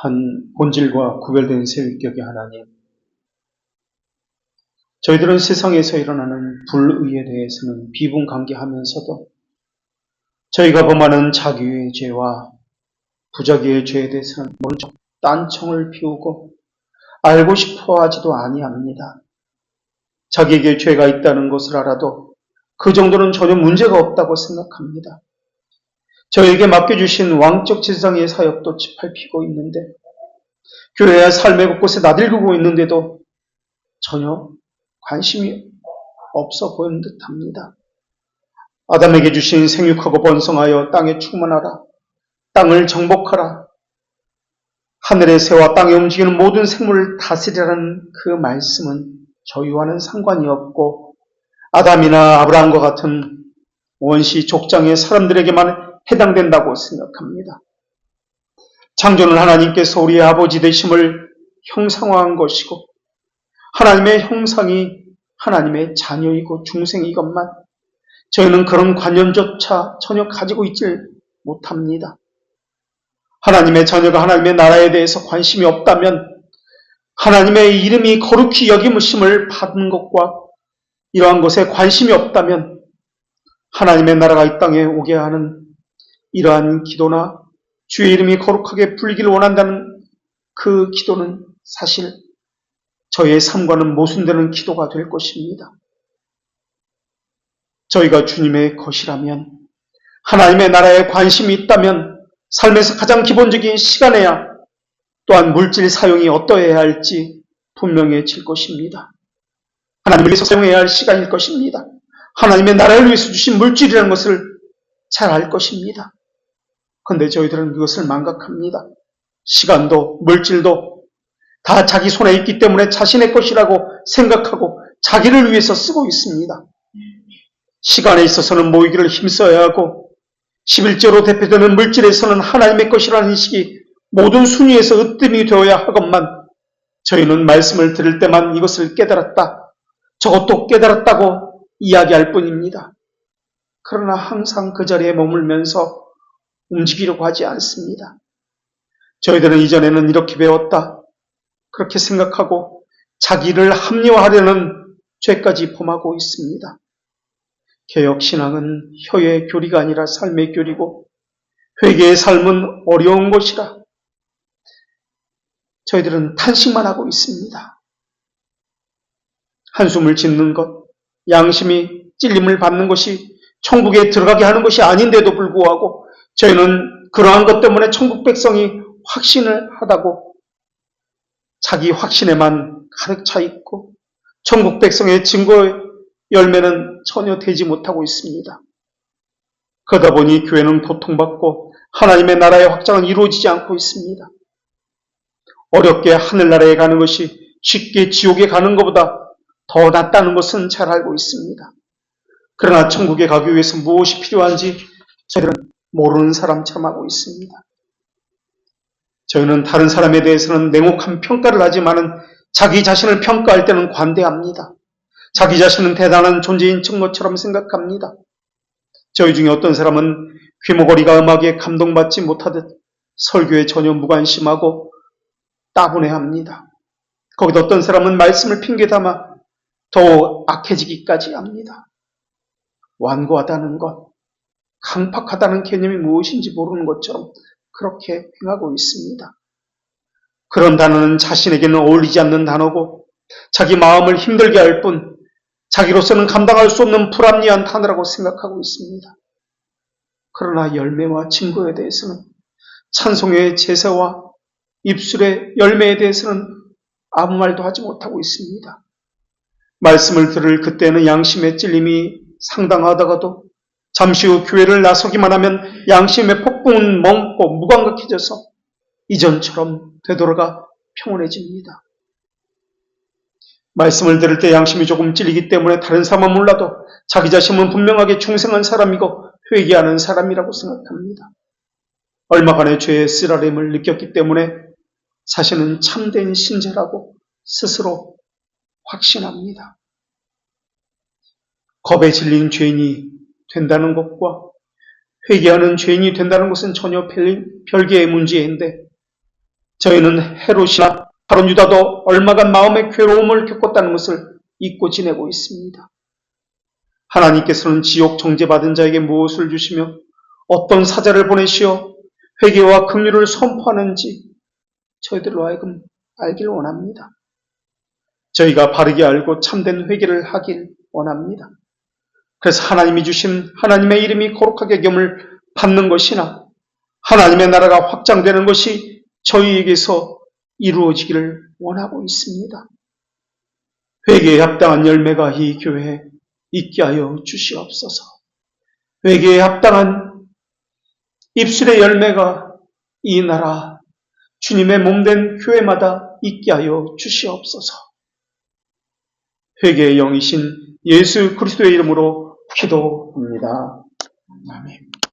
한 본질과 구별된 세위격의 하나님, 저희들은 세상에서 일어나는 불의에 대해서는 비분간개하면서도 저희가 범하는 자기의 죄와 부자기의 죄에 대해서는 먼저 딴청을 피우고 알고 싶어 하지도 아니합니다. 자기에게 죄가 있다는 것을 알아도 그 정도는 전혀 문제가 없다고 생각합니다. 저에게 맡겨주신 왕적 제사장의 사역도 짓밟히고 있는데, 교회와 삶의 곳곳에 나들고 있는데도 전혀 관심이 없어 보이는 듯합니다. 아담에게 주신 생육하고 번성하여 땅에 충만하라, 땅을 정복하라, 하늘의 새와 땅에 움직이는 모든 생물을 다스리라는 그 말씀은 저희와는 상관이 없고 아담이나 아브라함과 같은 원시 족장의 사람들에게만 해당된다고 생각합니다. 창조는 하나님께서 우리의 아버지 되심을 형상화한 것이고 하나님의 형상이 하나님의 자녀이고 중생이건만 저희는 그런 관념조차 전혀 가지고 있질 못합니다. 하나님의 자녀가 하나님의 나라에 대해서 관심이 없다면, 하나님의 이름이 거룩히 여김으심을 받는 것과 이러한 것에 관심이 없다면 하나님의 나라가 이 땅에 오게 하는 이러한 기도나 주의 이름이 거룩하게 불리기를 원한다는 그 기도는 사실 저희의 삶과는 모순되는 기도가 될 것입니다. 저희가 주님의 것이라면, 하나님의 나라에 관심이 있다면 삶에서 가장 기본적인 시간에야 또한 물질 사용이 어떠해야 할지 분명해질 것입니다. 하나님을 위해서 사용해야 할 시간일 것입니다. 하나님의 나라를 위해서 주신 물질이라는 것을 잘 알 것입니다. 그런데 저희들은 그것을 망각합니다. 시간도 물질도 다 자기 손에 있기 때문에 자신의 것이라고 생각하고 자기를 위해서 쓰고 있습니다. 시간에 있어서는 모이기를 힘써야 하고 11조로 대표되는 물질에서는 하나님의 것이라는 인식이 모든 순위에서 으뜸이 되어야 하건만 저희는 말씀을 들을 때만 이것을 깨달았다, 저것도 깨달았다고 이야기할 뿐입니다. 그러나 항상 그 자리에 머물면서 움직이려고 하지 않습니다. 저희들은 이전에는 이렇게 배웠다, 그렇게 생각하고 자기를 합리화하려는 죄까지 범하고 있습니다. 개혁신앙은 혀의 교리가 아니라 삶의 교리고 회개의 삶은 어려운 것이라 저희들은 탄식만 하고 있습니다. 한숨을 짓는 것, 양심이 찔림을 받는 것이 천국에 들어가게 하는 것이 아닌데도 불구하고 저희는 그러한 것 때문에 천국 백성이 확신을 하다고 자기 확신에만 가득 차 있고 천국 백성의 증거의 열매는 전혀 되지 못하고 있습니다. 그러다 보니 교회는 고통받고 하나님의 나라의 확장은 이루어지지 않고 있습니다. 어렵게 하늘나라에 가는 것이 쉽게 지옥에 가는 것보다 더 낫다는 것은 잘 알고 있습니다. 그러나 천국에 가기 위해서 무엇이 필요한지 저희들은 모르는 사람처럼 하고 있습니다. 저희는 다른 사람에 대해서는 냉혹한 평가를 하지만은 자기 자신을 평가할 때는 관대합니다. 자기 자신은 대단한 존재인 것처럼 생각합니다. 저희 중에 어떤 사람은 귀머거리가 음악에 감동받지 못하듯 설교에 전혀 무관심하고 따분해합니다. 거기다 어떤 사람은 말씀을 핑계삼아 더 악해지기까지 합니다. 완고하다는 것, 강팍하다는 개념이 무엇인지 모르는 것처럼 그렇게 행하고 있습니다. 그런 단어는 자신에게는 어울리지 않는 단어고 자기 마음을 힘들게 할 뿐 자기로서는 감당할 수 없는 불합리한 단어라고 생각하고 있습니다. 그러나 열매와 증거에 대해서는, 찬송의 제사와 입술의 열매에 대해서는 아무 말도 하지 못하고 있습니다. 말씀을 들을 그때는 양심의 찔림이 상당하다가도 잠시 후 교회를 나서기만 하면 양심의 폭풍은 멈고 무감각해져서 이전처럼 되돌아가 평온해집니다. 말씀을 들을 때 양심이 조금 찔리기 때문에 다른 사람은 몰라도 자기 자신은 분명하게 중생한 사람이고 회개하는 사람이라고 생각합니다. 얼마간의 죄의 쓰라림을 느꼈기 때문에 자신은 참된 신자라고 스스로 확신합니다. 겁에 질린 죄인이 된다는 것과 회개하는 죄인이 된다는 것은 전혀 별개의 문제인데 저희는 헤롯이나 바론 유다도 얼마간 마음의 괴로움을 겪었다는 것을 잊고 지내고 있습니다. 하나님께서는 지옥 정죄받은 자에게 무엇을 주시며 어떤 사자를 보내시어 회개와 긍휼을 선포하는지 저희들로 하여금 알길 원합니다. 저희가 바르게 알고 참된 회개를 하길 원합니다. 그래서 하나님이 주신 하나님의 이름이 거룩하게 여김을 받는 것이나 하나님의 나라가 확장되는 것이 저희에게서 이루어지기를 원하고 있습니다. 회개에 합당한 열매가 이 교회에 있게 하여 주시옵소서. 회개에 합당한 입술의 열매가 이 나라 주님의 몸된 교회마다 있게 하여 주시옵소서. 회개의 영이신 예수 그리스도의 이름으로 기도합니다. 아멘.